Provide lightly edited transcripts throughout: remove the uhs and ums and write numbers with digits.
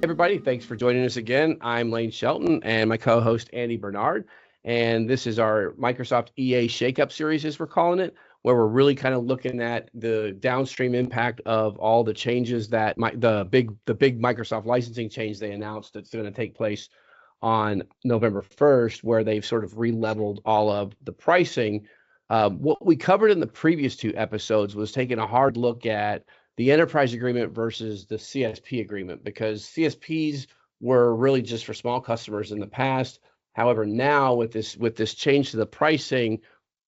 Everybody, thanks for joining us again. I'm Lane Shelton and my co-host Andy Bernard, and this is our Microsoft EA Shakeup series, as we're calling it, where we're really kind of looking at the downstream impact of all the changes that the big Microsoft licensing change they announced that's going to take place on November 1st, where they've sort of re-leveled all of the pricing. What we covered in the previous two episodes was taking a hard look at the enterprise agreement versus the CSP agreement, because CSPs were really just for small customers in the past. However, now with this change to the pricing,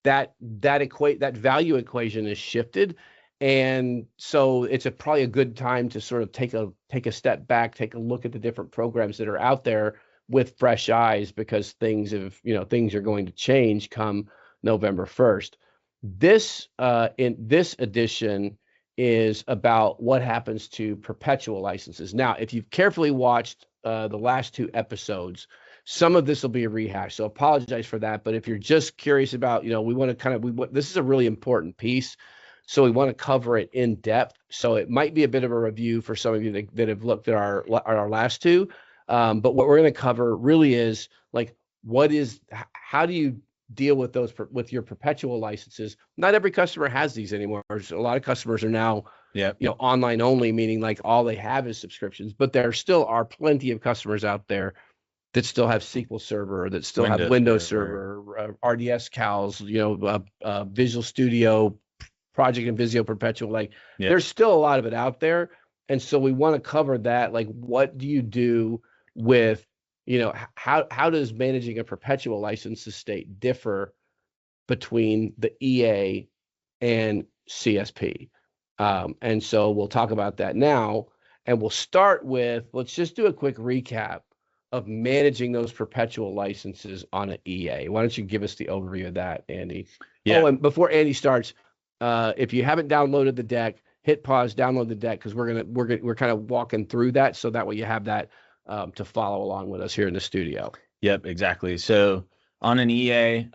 that value equation is shifted, and so it's probably a good time to sort of take a step back, take a look at the different programs that are out there with fresh eyes, because things are going to change come November 1st. In this edition is about what happens to perpetual licenses. Now, if you've carefully watched the last two episodes, some of this will be a rehash, so apologize for that. But if you're just curious about, this is a really important piece, so we want to cover it in depth. So it might be a bit of a review for some of you that have looked at our last two. But what we're going to cover really is how do you deal with with your perpetual licenses? Not every customer has these anymore. A lot of customers are now, online only, meaning like all they have is subscriptions. But there still are plenty of customers out there that still have SQL Server, that still have Windows Server, RDS CALs, Visual Studio, Project and Visio Perpetual. There's still a lot of it out there, and so we want to cover that. Like, what do you do with how does managing a perpetual license estate differ between the EA and CSP? And so we'll talk about that now, and we'll start with, let's just do a quick recap of managing those perpetual licenses on an EA. Why don't you give us the overview of that, Andy? Yeah. Oh, and before Andy starts, if you haven't downloaded the deck, hit pause, download the deck, because we're kind of walking through that, so that way you have that to follow along with us here in the studio. Yep, exactly. So on an EA,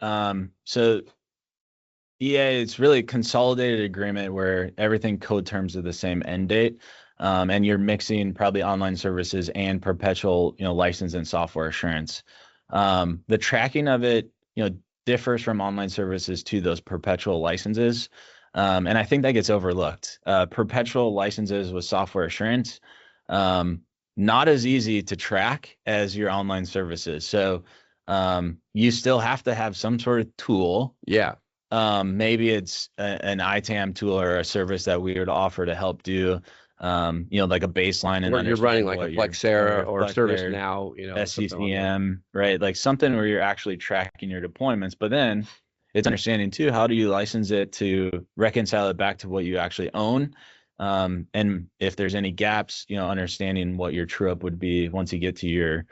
EA, it's really a consolidated agreement where everything code terms are the same end date, and you're mixing probably online services and perpetual, license and software assurance. The tracking of it, differs from online services to those perpetual licenses, and I think that gets overlooked. Perpetual licenses with software assurance, not as easy to track as your online services. So you still have to have some sort of tool. Yeah. Maybe it's an ITAM tool or a service that we would offer to help do, like a baseline. And you're running like a Flexera or ServiceNow, SCCM, right? Like something where you're actually tracking your deployments, but then it's understanding too, how do you license it to reconcile it back to what you actually own? And if there's any gaps, understanding what your true up would be once you get to your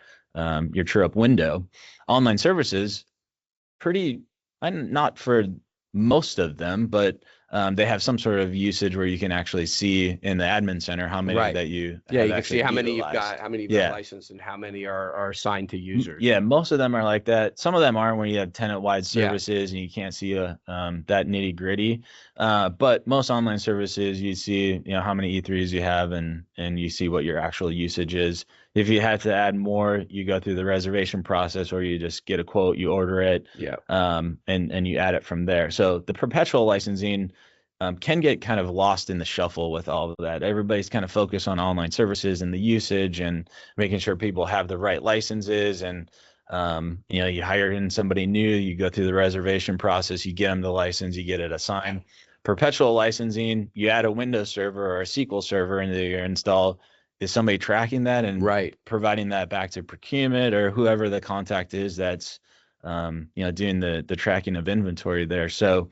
true up window. Online services, not for most of them, but they have some sort of usage where you can actually see in the admin center how many that you you can see how many you've got, licensed, and how many are assigned to users. Yeah, most of them are like that. Some of them aren't, when you have tenant-wide services and you can't see that nitty-gritty. But most online services, you see how many E3s you have, and you see what your actual usage is. If you had to add more, you go through the reservation process, or you just get a quote, you order it, and you add it from there. So the perpetual licensing can get kind of lost in the shuffle with all of that. Everybody's kind of focused on online services and the usage and making sure people have the right licenses. And you hire in somebody new, you go through the reservation process, you get them the license, you get it assigned. Perpetual licensing, you add a Windows server or a SQL server into your install. Is somebody tracking that and providing that back to procurement or whoever the contact is that's doing the tracking of inventory there? So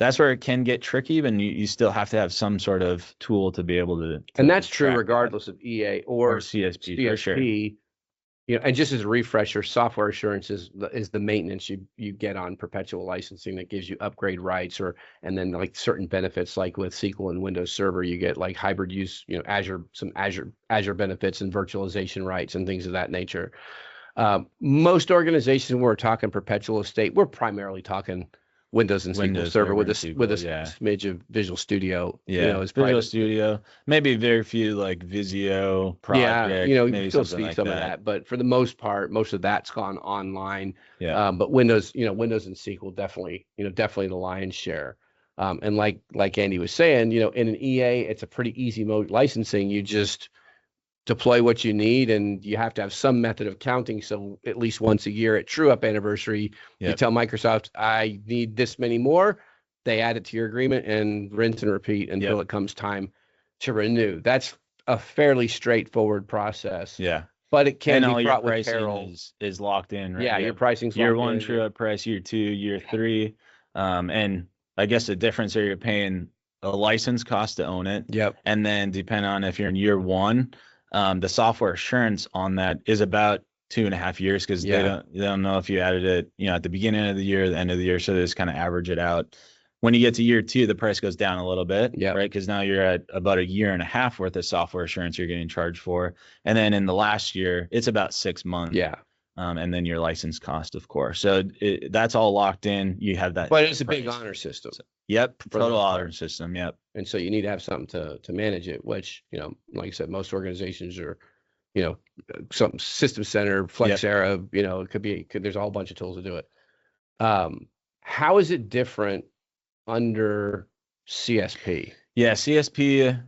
that's where it can get tricky, but you still have to have some sort of tool to be able to and that's true regardless of EA or CSP. For sure. And just as a refresher, software assurance is the maintenance you get on perpetual licensing that gives you upgrade rights, and then like certain benefits, like with SQL and Windows Server, you get like hybrid use, Azure benefits and virtualization rights and things of that nature. Most organizations, when we're talking perpetual estate, we're primarily talking Windows and SQL Server with a yeah. smidge of Visual Studio. Yeah, Is Visual Studio, maybe very few like Visio project, yeah, you maybe still something see like some of that. that, but for the most part, most of that's gone online. Yeah. But Windows, Windows and SQL definitely, definitely the lion's share. And like Andy was saying, in an EA, it's a pretty easy mode licensing. You just deploy what you need, and you have to have some method of counting. So at least once a year at True Up anniversary, you tell Microsoft, I need this many more. They add it to your agreement and rinse and repeat until it comes time to renew. That's a fairly straightforward process. Yeah. But it can and be fraught with pricing peril. is locked in, right? Yeah, your pricing's year locked one in. True Up price, year 2, year 3. And I guess the difference here, you're paying a license cost to own it. Yep. And then depending on if you're in year 1, the software assurance on that is about 2.5 years, because they don't know if you added it, at the beginning of the year, the end of the year. So they just kind of average it out. When you get to year 2, the price goes down a little bit, right? Because now you're at about 1.5 years worth of software assurance you're getting charged for. And then in the last year, it's about 6 months. Yeah. And then your license cost, of course. So that's all locked in. You have that. But it's a big honor system. So, total honor system. Yep. And so you need to have something to manage it, which, like I said, most organizations are, some System Center, Flexera, it could be, there's a whole bunch of tools to do it. How is it different under CSP? Yeah, CSP.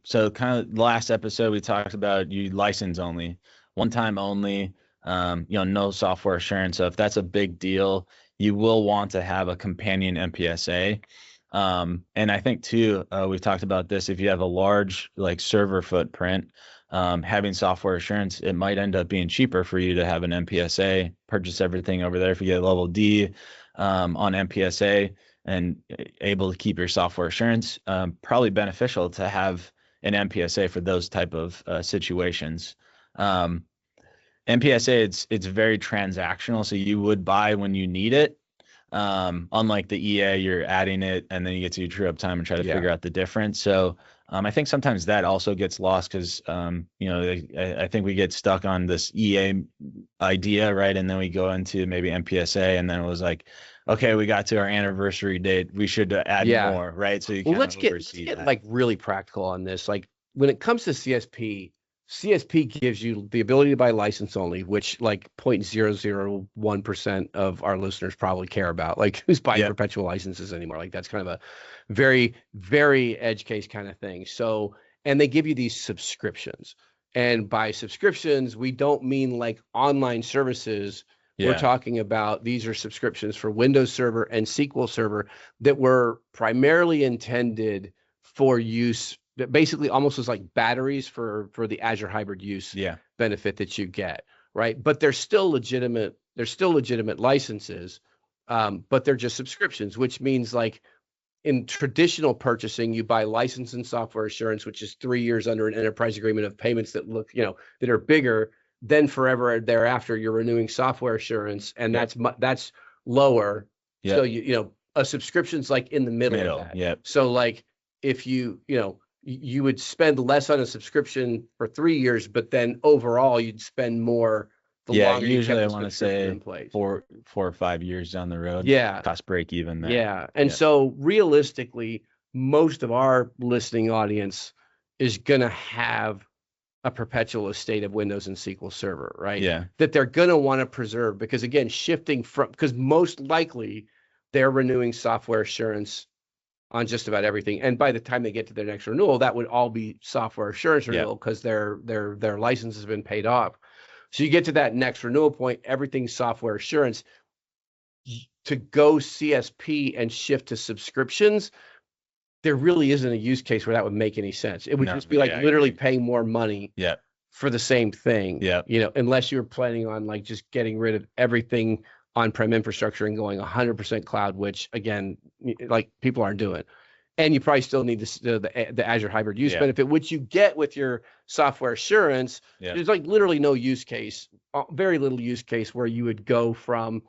So kind of last episode we talked about you license only, one time only. No software assurance. So if that's a big deal, you will want to have a companion MPSA. And I think too, we've talked about this. If you have a large like server footprint, having software assurance, it might end up being cheaper for you to have an MPSA, purchase everything over there. If you get level D on MPSA and able to keep your software assurance, probably beneficial to have an MPSA for those type of situations. MPSA, it's very transactional, so you would buy when you need it. Unlike the EA, you're adding it and then you get to your true up time and try to figure out the difference. So I think sometimes that also gets lost because I think we get stuck on this EA idea, right? And then we go into maybe MPSA, and then it was like, okay, we got to our anniversary date, we should add more, right? So you let's get like really practical on this. Like when it comes to CSP gives you the ability to buy license only, which like 0.001% of our listeners probably care about. Like who's buying perpetual licenses anymore? Like that's kind of a very, very edge case kind of thing. So, and they give you these subscriptions. And by subscriptions, we don't mean like online services. We're talking about these are subscriptions for Windows Server and SQL Server that were primarily intended for use, basically almost as like batteries for the Azure hybrid use benefit that you get, right? But they're still legitimate. They're still legitimate licenses, but they're just subscriptions, which means like in traditional purchasing, you buy license and software assurance, which is 3 years under an enterprise agreement of payments that look, that are bigger. Then forever thereafter, you're renewing software assurance, and that's lower. So a subscription's like in the middle of that. So like if you would spend less on a subscription for 3 years, but then overall you'd spend more. Usually I want to say 4 or 5 years down the road. Cost break even there. And so realistically, most of our listening audience is gonna have a perpetual estate of Windows and SQL Server, right? That they're gonna want to preserve, because again, because most likely they're renewing software assurance on just about everything. And by the time they get to their next renewal, that would all be software assurance renewal because their license has been paid off. So you get to that next renewal point, everything's software assurance. To go CSP and shift to subscriptions, there really isn't a use case where that would make any sense. It would just be like literally paying more money for the same thing. Unless you're planning on like just getting rid of everything on-prem infrastructure and going 100% cloud, which again, like people aren't doing. And you probably still need the Azure hybrid use benefit, which you get with your software assurance. There's like literally no use case, very little use case where you would go from,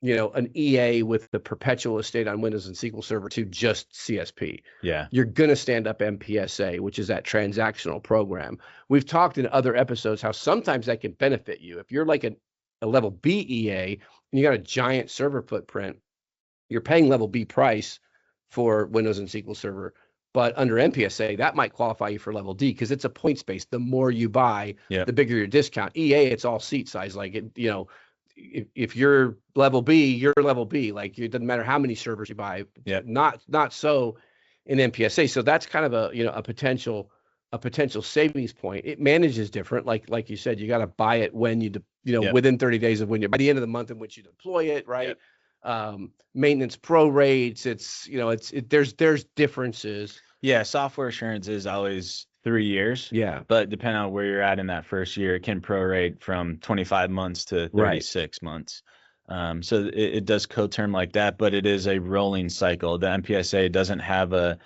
an EA with the perpetual estate on Windows and SQL Server to just CSP. You're going to stand up MPSA, which is that transactional program. We've talked in other episodes how sometimes that can benefit you. If you're like a level B EA and you got a giant server footprint, you're paying level B price for Windows and SQL Server. But under MPSA, that might qualify you for level D because it's a points based. The more you buy, the bigger your discount. EA, it's all seat size. Like it, if you're level B, you're level B. Like it doesn't matter how many servers you buy. Not so in MPSA. So that's kind of a potential savings point. It manages different. Like you said, you got to buy it when within 30 days of when by the end of the month in which you deploy it, right? Maintenance pro rates. There's differences. Yeah, software assurance is always 3 years. Yeah, but depending on where you're at in that first year, it can prorate from 25 months to 36 months. So it does co-term like that, but it is a rolling cycle. The MPSA doesn't have the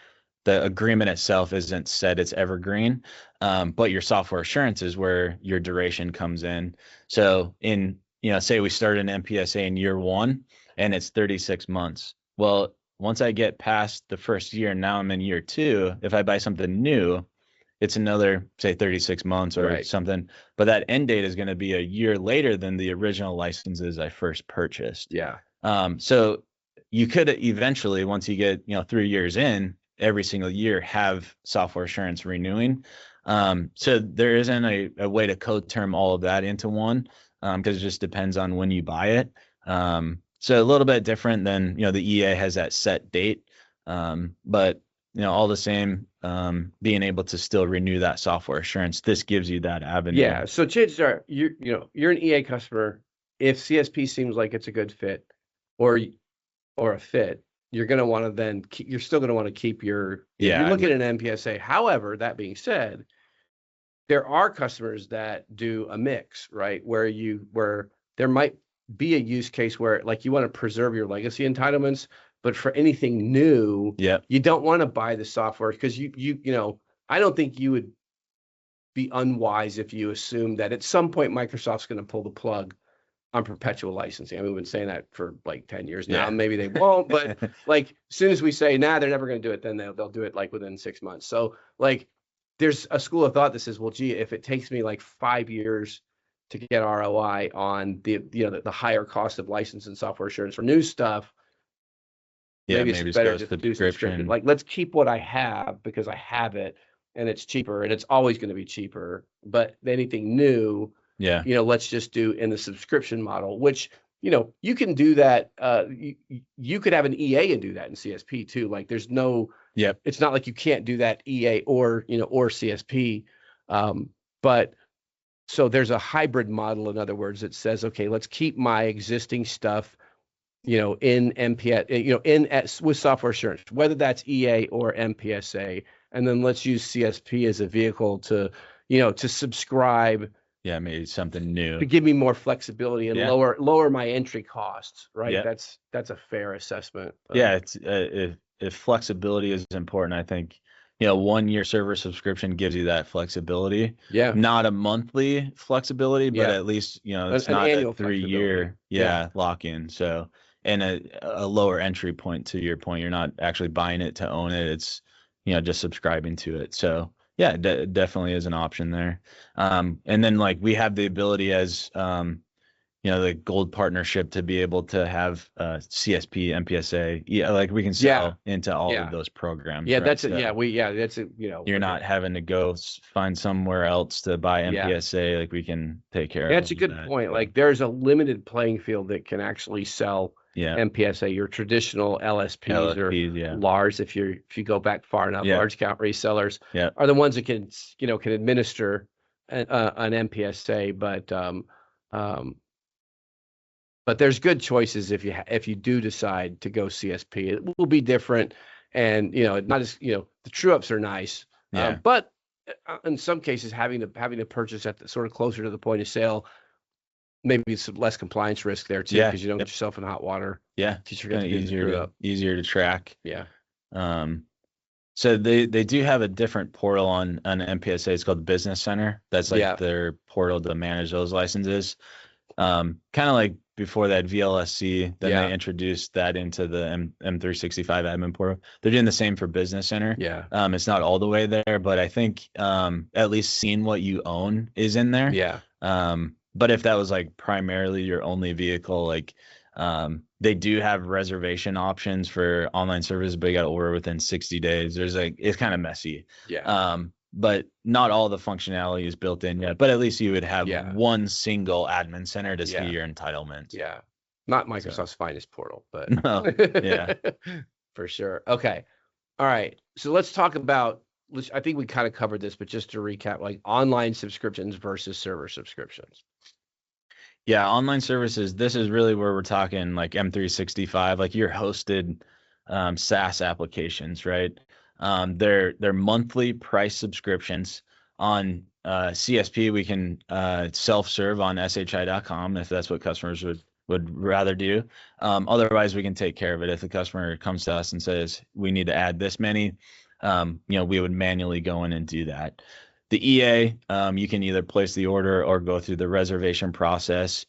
agreement itself isn't set, it's evergreen. But your software assurance is where your duration comes in. So say we start an MPSA in year 1 and it's 36 months. Well, once I get past the first year, now I'm in year 2. If I buy something new, it's another, say, 36 months or something. But that end date is going to be a year later than the original licenses I first purchased. Yeah. So you could eventually, once you get 3 years in, every single year have software assurance renewing. So there isn't a way to code term all of that into one because it just depends on when you buy it. So a little bit different than, the EA has that set date. But, all the same, being able to still renew that software assurance, this gives you that avenue. Yeah. So chances are you're an EA customer. If CSP seems like it's a good fit or a fit, you're going to want to then you're still going to want to keep you're looking at an MPSA. However, that being said, there are customers that do a mix, right? Where there might be a use case where like you want to preserve your legacy entitlements, but for anything new, you don't want to buy the software because I don't think you would be unwise if you assume that at some point Microsoft's going to pull the plug on perpetual licensing. I mean, we've been saying that for like 10 years now. Maybe they won't, but like as soon as we say, they're never going to do it, then they'll do it like within 6 months. So like there's a school of thought that says, well, gee, if it takes me like 5 years to get ROI on the higher cost of license and software assurance for new stuff, maybe it's better to do subscription. Like let's keep what I have because I have it and it's cheaper and it's always going to be cheaper. But anything new, let's just do in the subscription model, which you can do that. You could have an EA and do that in CSP too. Like there's no, it's not like you can't do that EA or CSP. But so there's a hybrid model. In other words, it says, okay, let's keep my existing stuff, in MPS, with software assurance, whether that's EA or MPSA, and then let's use CSP as a vehicle to subscribe. Yeah, maybe something new to give me more flexibility and lower my entry costs, right? Yeah. That's a fair assessment. It's if flexibility is important, I think 1 year server subscription gives you that flexibility. Yeah, not a monthly flexibility, but at least it's not a 3 year lock in. So and a lower entry point. To your point, you're not actually buying it to own it. It's just subscribing to it. So yeah, definitely is an option there. And then like we have the ability as the gold partnership to be able to have CSP, MPSA. Like we can sell into all of those programs. Yeah, right? that's it. So, that's it. You're not having to go find somewhere else to buy MPSA. Like we can take care of. That's a good point. Like there's a limited playing field that can actually sell MPSA. Your traditional LSPs or LARs, if you go back far enough, large account resellers are the ones that can administer an MPSA, but there's good choices if you do decide to go CSP. It will be different, and not as the true ups are nice, but in some cases having to purchase at the sort of closer to the point of sale. Maybe some less compliance risk there too, because you don't get yourself in hot water. Yeah, easier to track. Yeah. So they do have a different portal on MPSA. It's called Business Center. That's like their portal to manage those licenses. Kind of like before that VLSC, then they introduced that into the M365 admin portal. They're doing the same for Business Center. Yeah. It's not all the way there, but I think at least seeing what you own is in there. Yeah. But if that was like primarily your only vehicle, like They do have reservation options for online services, but you got to order within 60 days. It's kind of messy. Yeah. But not all the functionality is built in yet, but at least you would have Yeah. one single admin center to see Yeah. your entitlements. Yeah. Not So, Microsoft's finest portal, but no, yeah. for sure. Okay. All right. So let's talk about, I think we kind of covered this, but just to recap, like online subscriptions versus server subscriptions. Yeah, online services, this is really where we're talking like M365, like your hosted SaaS applications, right? They're monthly price subscriptions. On CSP, we can self-serve on shi.com if that's what customers would rather do. Otherwise, we can take care of it. If the customer comes to us and says we need to add this many, we would manually go in and do that. The EA, you can either place the order or go through the reservation process.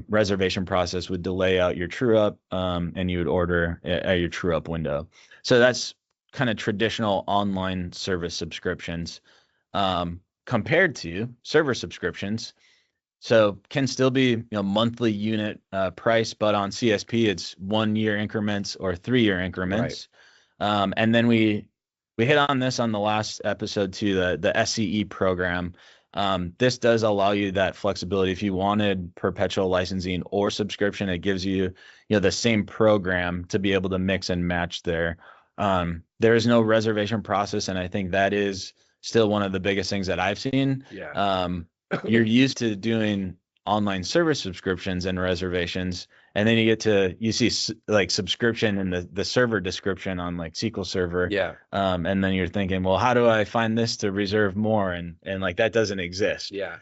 Reservation process would delay out your true up, and you would order at your true up window. So that's kind of traditional online service subscriptions, compared to server subscriptions. So can still be monthly unit price, but on CSP it's 1 year increments or 3 year increments. Right. And then we hit on this on the last episode too, the SCE program. This does allow you that flexibility. If you wanted perpetual licensing or subscription, it gives you the same program to be able to mix and match there. There is no reservation process, and I think that is still one of the biggest things that I've seen. Yeah. You're used to doing online service subscriptions and reservations, and then you see like subscription in the server description on like SQL Server. Yeah. And then you're thinking, well, how do I find this to reserve more? And like that doesn't exist. Yeah.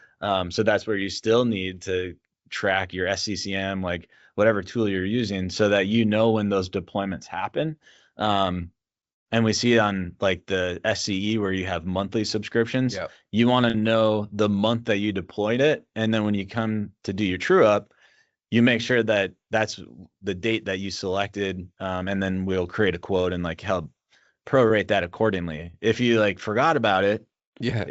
So that's where you still need to track your SCCM, like whatever tool you're using, so that when those deployments happen. And we see on like the SCE where you have monthly subscriptions, Yep. You want to know the month that you deployed it. And then when you come to do your true up, you make sure that that's the date that you selected. And then we'll create a quote and like help prorate that accordingly. If you like forgot about it, yeah,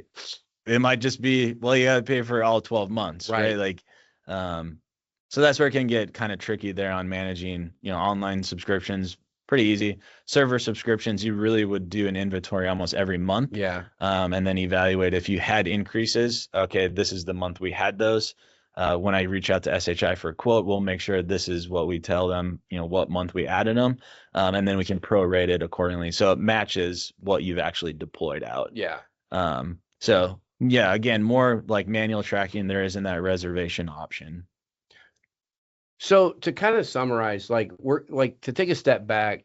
it might just be, well, you got to pay for all 12 months, right? Like, so that's where it can get kind of tricky there on managing, online subscriptions. Pretty easy. Server subscriptions, you really would do an inventory almost every month. Yeah. And then evaluate if you had increases. Okay, this is the month we had those. When I reach out to SHI for a quote, we'll make sure this is what we tell them, what month we added them. And then we can prorate it accordingly. So it matches what you've actually deployed out. Yeah. So yeah, again, more like manual tracking there isn't that reservation option. So to kind of summarize, like to take a step back,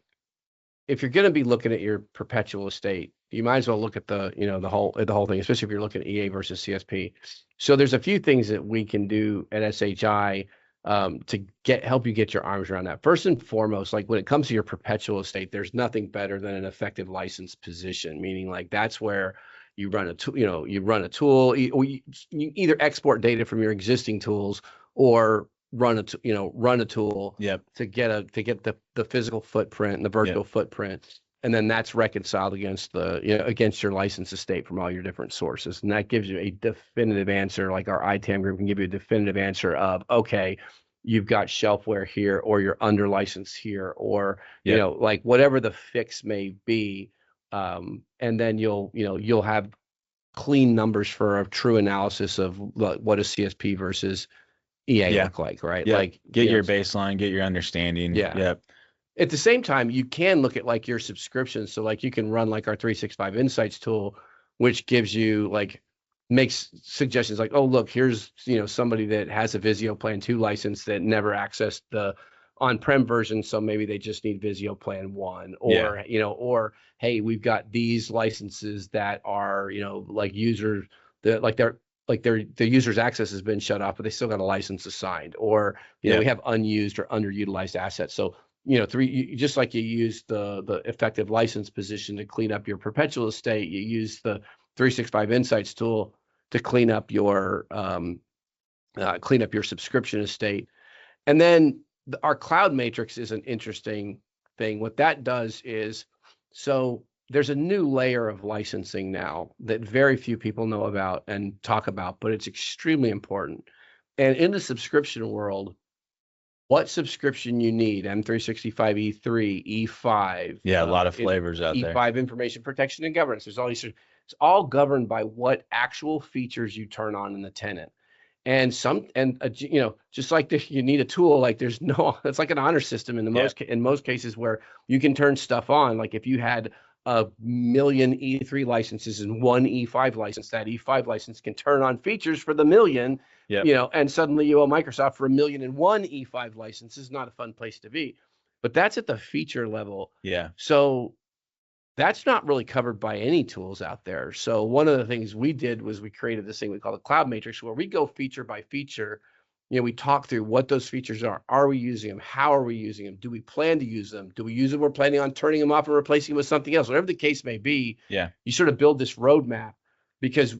if you're going to be looking at your perpetual estate, you might as well look at the the whole thing, especially if you're looking at EA versus CSP. So there's a few things that we can do at SHI to help you get your arms around that. First and foremost, like when it comes to your perpetual estate, there's nothing better than an effective license position, meaning like that's where you run a tool, or you either export data from your existing tools or run a tool to get the physical footprint and the virtual footprint, and then that's reconciled against against your license estate from all your different sources, and that gives you a definitive answer. Like our ITAM group can give you a definitive answer of, okay, you've got shelfware here, or you're under license here, or like whatever the fix may be, and then you'll have clean numbers for a true analysis of what is CSP versus EA look like, right? Yeah. Like get your baseline, get your understanding. Yeah. Yep. At the same time, you can look at like your subscriptions. So like you can run like our 365 Insights tool, which gives you makes suggestions like, oh, look, here's, somebody that has a Visio Plan 2 license that never accessed the on-prem version. So maybe they just need Visio Plan 1, or, or, hey, we've got these licenses that are, like users that the user's access has been shut off, but they still got a license assigned, or we have unused or underutilized assets. So just like you use the effective license position to clean up your perpetual estate, you use the 365 Insights tool to clean up your subscription estate. And then our cloud matrix is an interesting thing. What that does is, so there's a new layer of licensing now that very few people know about and talk about, but it's extremely important. And in the subscription world, what subscription you need, M365 E3, E5. Yeah, a lot of flavors out there. E5 information protection and governance. There's all these, it's all governed by what actual features you turn on in the tenant. And just like this, you need a tool, like there's no, it's like an honor system in most cases where you can turn stuff on. Like if you had a million E3 licenses and one E5 license, that E5 license can turn on features for the million, and suddenly you owe Microsoft for 1,000,001 E5 licenses. Not a fun place to be, but that's at the feature level. Yeah. So that's not really covered by any tools out there. So one of the things we did was we created this thing we call the Cloud Matrix, where we go feature by feature. We talk through what those features are. Are we using them? How are we using them? Do we plan to use them? Do we use them? We're planning on turning them off and replacing them with something else. Whatever the case may be, you sort of build this roadmap, because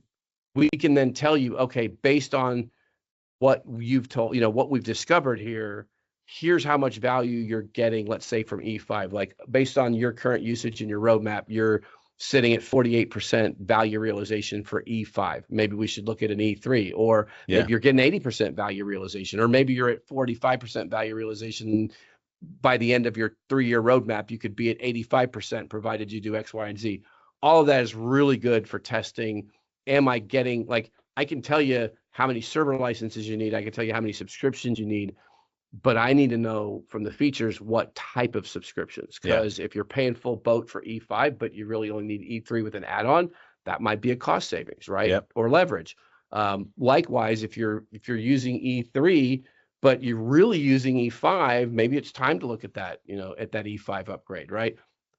we can then tell you, okay, based on what you've told, what we've discovered here, here's how much value you're getting, let's say from E5. Like based on your current usage and your roadmap, you're sitting at 48% value realization for E5. Maybe we should look at an E3, or maybe you're getting 80% value realization, or maybe you're at 45% value realization. By the end of your 3-year roadmap, you could be at 85%, provided you do X, Y, and Z. All of that is really good for testing. Am I getting, like, I can tell you how many server licenses you need. I can tell you how many subscriptions you need. But I need to know from the features what type of subscriptions, because if you're paying full boat for E5, but you really only need E3 with an add-on, that might be a cost savings, right? Or leverage. Likewise, if you're using E3, but you're really using E5, maybe it's time to look at that, at that E5 upgrade, right?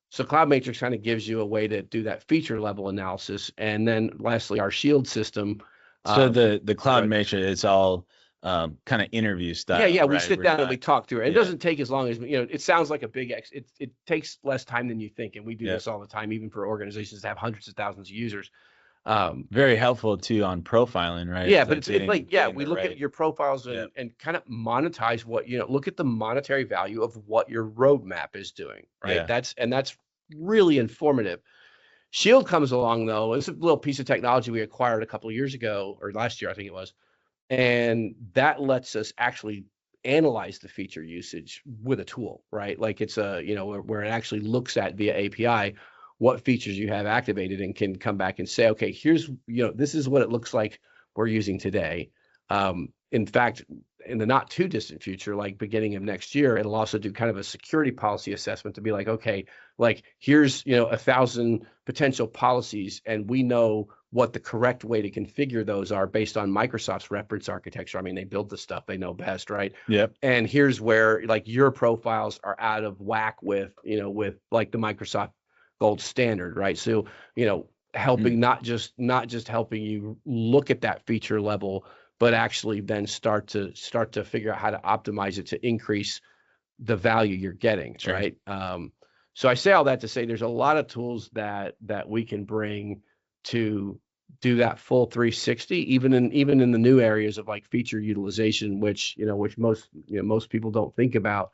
So Cloud Matrix kind of gives you a way to do that feature level analysis. And then lastly, our Shield system. So the Cloud Matrix, it's all kind of interview style. Yeah, we sit down and we talk through it. It doesn't take as long as, it sounds like a big it takes less time than you think, and we do this all the time, even for organizations that have hundreds of thousands of users. Very helpful too on profiling, right? Yeah, but it's like we look at your profiles and kind of monetize what, look at the monetary value of what your roadmap is doing, right? That's really informative. Shield comes along though. It's a little piece of technology we acquired a couple of years ago, or last year I think it was. And that lets us actually analyze the feature usage with a tool, right? Like it's where it actually looks at via API what features you have activated, and can come back and say, okay, here's, this is what it looks like we're using today. In fact, in the not too distant future, like beginning of next year, it'll also do kind of a security policy assessment to be like, okay, like here's, 1,000 potential policies, and we know what the correct way to configure those are based on Microsoft's reference architecture. I mean, they build the stuff, they know best, right? Yep. And here's where like your profiles are out of whack with, with like the Microsoft gold standard, right? So, helping not just helping you look at that feature level, but actually then start to figure out how to optimize it to increase the value you're getting, right? So I say all that to say there's a lot of tools that we can bring to do that full 360, even in the new areas of like feature utilization, which most people don't think about.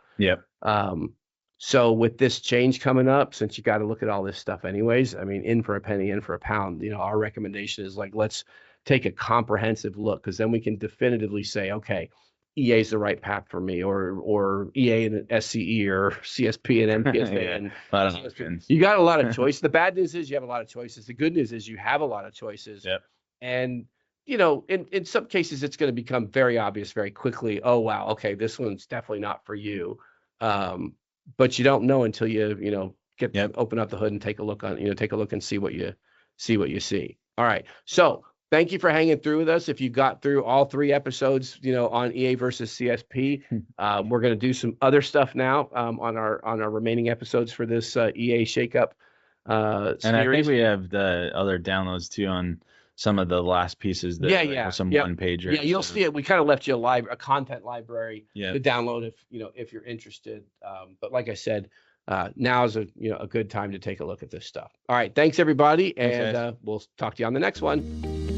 So with this change coming up, since you got to look at all this stuff anyways, I mean, in for a penny, in for a pound, our recommendation is like, let's take a comprehensive look, because then we can definitively say, okay, EA is the right path for me, or EA and SCE, or CSP and MPSA. And you got a lot of choice. The bad news is you have a lot of choices. The good news is you have a lot of choices. And in some cases it's going to become very obvious very quickly. Oh wow, okay, this one's definitely not for you. But you don't know until you open up the hood and take a look and see what you see. All right, so thank you for hanging through with us. If you got through all 3 episodes, on EA versus CSP, we're going to do some other stuff now on our remaining episodes for this EA Shakeup series. And I think we have the other downloads too on some of the last pieces that some one-pagers. Yeah, you'll see it. We kind of left you a content library to download if you're interested. But like I said, now is a good time to take a look at this stuff. All right, thanks everybody, and we'll talk to you on the next one.